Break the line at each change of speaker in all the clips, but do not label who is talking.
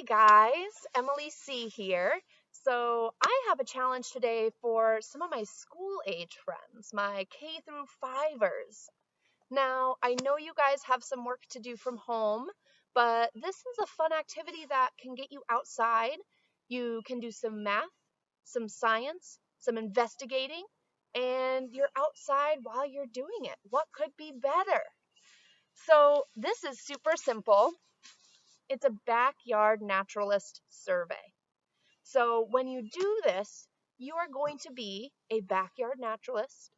guys, Emily C here. So I have a challenge today for some of my school age friends, my K through 5ers. Now, I know you guys have some work to do from home, but this is a fun activity that can get you outside. You can do some math, some science, some investigating, and you're outside while you're doing it. What could be better? So this is super simple. It's a backyard naturalist survey. So when you do this, you are going to be a backyard naturalist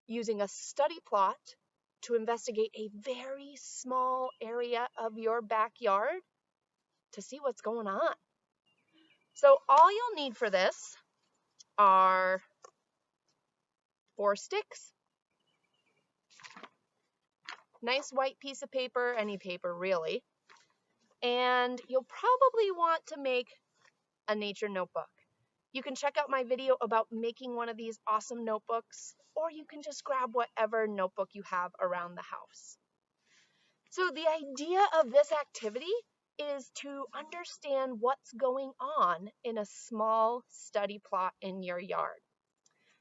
using a study plot to investigate a very small area of your backyard to see what's going on. So all you'll need for this are 4 sticks, nice white piece of paper, any paper really, and you'll probably want to make a nature notebook. You can check out my video about making one of these awesome notebooks, or you can just grab whatever notebook you have around the house. So the idea of this activity is to understand what's going on in a small study plot in your yard.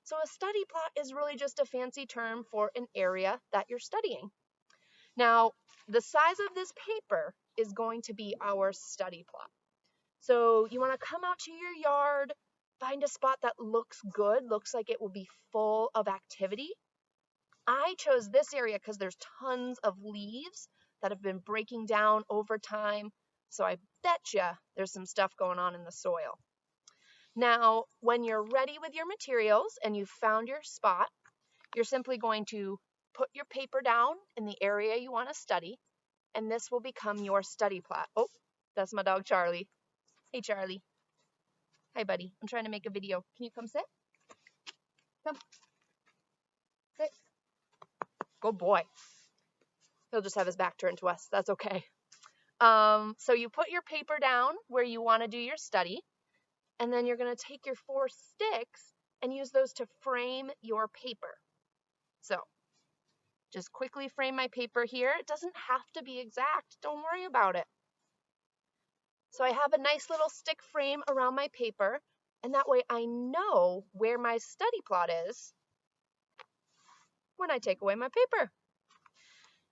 So a study plot is really just a fancy term for an area that you're studying. Now, the size of this paper is going to be our study plot. So you want to come out to your yard, find a spot that looks good, looks like it will be full of activity. I chose this area because there's tons of leaves that have been breaking down over time. So I bet you there's some stuff going on in the soil. Now, when you're ready with your materials and you've found your spot, you're simply going to put your paper down in the area you want to study, and this will become your study plot. Oh, that's my dog Charlie. Hey Charlie. Hi buddy, I'm trying to make a video. Can you come sit? Come. Sit. Good boy. He'll just have his back turned to us. That's okay. So you put your paper down where you want to do your study, and then you're going to take your 4 sticks and use those to frame your paper. So just quickly frame my paper here. It doesn't have to be exact. Don't worry about it. So I have a nice little stick frame around my paper, and that way I know where my study plot is when I take away my paper.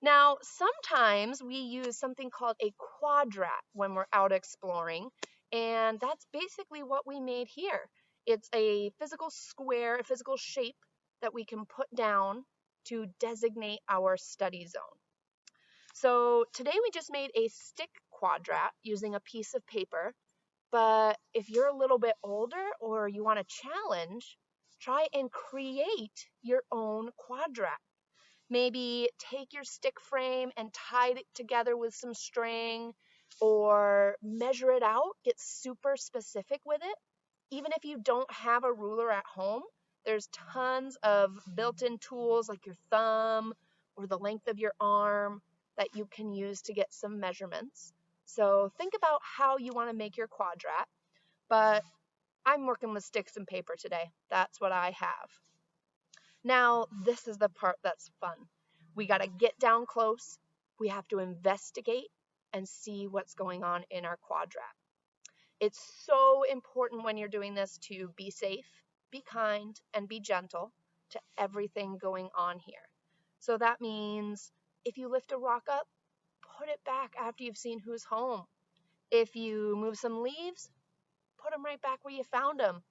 Now, sometimes we use something called a quadrat when we're out exploring, and that's basically what we made here. It's a physical square, a physical shape that we can put down to designate our study zone. So today we just made a stick quadrat using a piece of paper, but if you're a little bit older or you want a challenge, try and create your own quadrat. Maybe take your stick frame and tie it together with some string, or measure it out, get super specific with it. Even if you don't have a ruler at home, there's tons of built-in tools like your thumb or the length of your arm that you can use to get some measurements. So think about how you want to make your quadrat, but I'm working with sticks and paper today. That's what I have. Now, this is the part that's fun. We got to get down close. We have to investigate and see what's going on in our quadrat. It's so important when you're doing this to be safe, be kind, and be gentle to everything going on here. So that means if you lift a rock up, put it back after you've seen who's home. If you move some leaves, put them right back where you found them.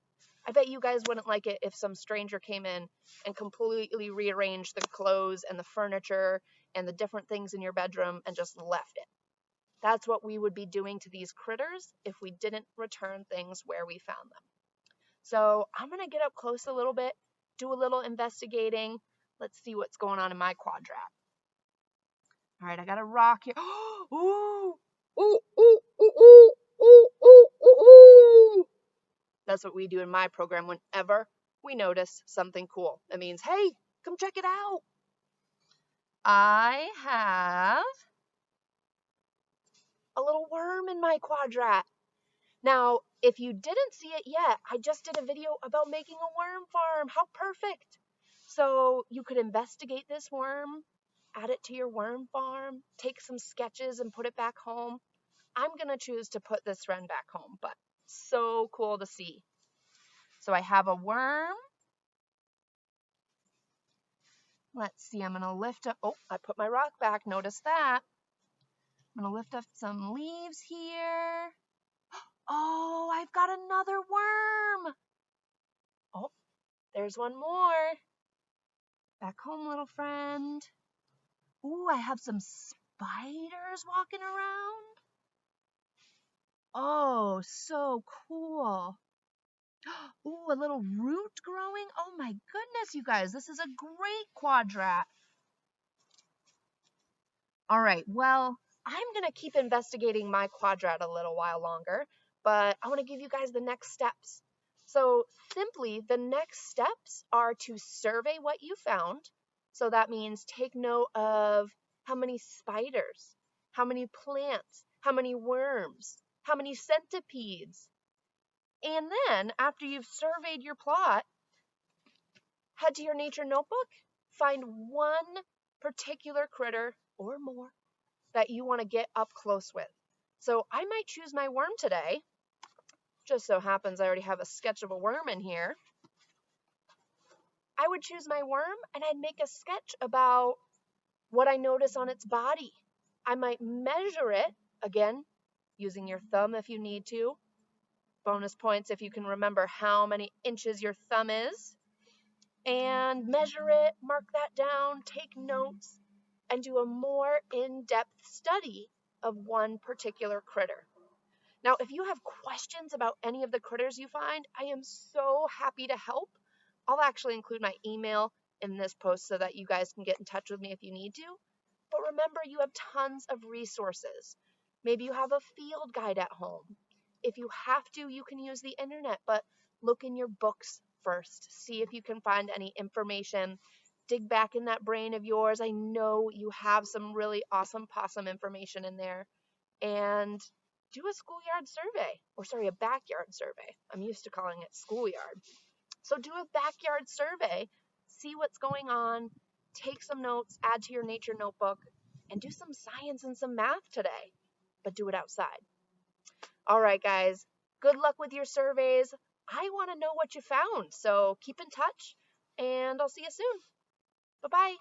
I bet you guys wouldn't like it if some stranger came in and completely rearranged the clothes and the furniture and the different things in your bedroom and just left it. That's what we would be doing to these critters if we didn't return things where we found them. So I'm going to get up close a little bit, do a little investigating. Let's see what's going on in my quadrat. All right, I got a rock here. Ooh, ooh, ooh, ooh, ooh, ooh, ooh, ooh. That's what we do in my program whenever we notice something cool. It means, hey, come check it out. I have a little worm in my quadrat. Now, if you didn't see it yet, I just did a video about making a worm farm. How perfect. So you could investigate this worm, add it to your worm farm, take some sketches and put it back home. I'm going to choose to put this friend back home, but so cool to see. So I have a worm. Let's see, I'm going to lift up, oh, I put my rock back, notice that. I'm going to lift up some leaves here. Oh, I've got another worm. Oh, there's one more. Back home, little friend. Ooh, I have some spiders walking around. Oh, so cool. Ooh, a little root growing. Oh my goodness, you guys, this is a great quadrat. All right, well, I'm going to keep investigating my quadrat a little while longer, but I want to give you guys the next steps. So simply, the next steps are to survey what you found. So that means take note of how many spiders, how many plants, how many worms, how many centipedes. And then after you've surveyed your plot, head to your nature notebook, find one particular critter or more that you want to get up close with. So I might choose my worm today. Just so happens I already have a sketch of a worm in here. I would choose my worm and I'd make a sketch about what I notice on its body. I might measure it, again, using your thumb if you need to. Bonus points if you can remember how many inches your thumb is. And measure it, mark that down, take notes, and do a more in-depth study of one particular critter. Now, if you have questions about any of the critters you find, I am so happy to help. I'll actually include my email in this post so that you guys can get in touch with me if you need to. But remember, you have tons of resources. Maybe you have a field guide at home. If you have to, you can use the internet, but look in your books first. See if you can find any information. Dig back in that brain of yours. I know you have some really awesome possum information in there. And do a schoolyard survey, or sorry, a backyard survey. I'm used to calling it schoolyard. So do a backyard survey, see what's going on, take some notes, add to your nature notebook, and do some science and some math today, but do it outside. All right, guys, good luck with your surveys. I want to know what you found, so keep in touch, and I'll see you soon. Bye-bye.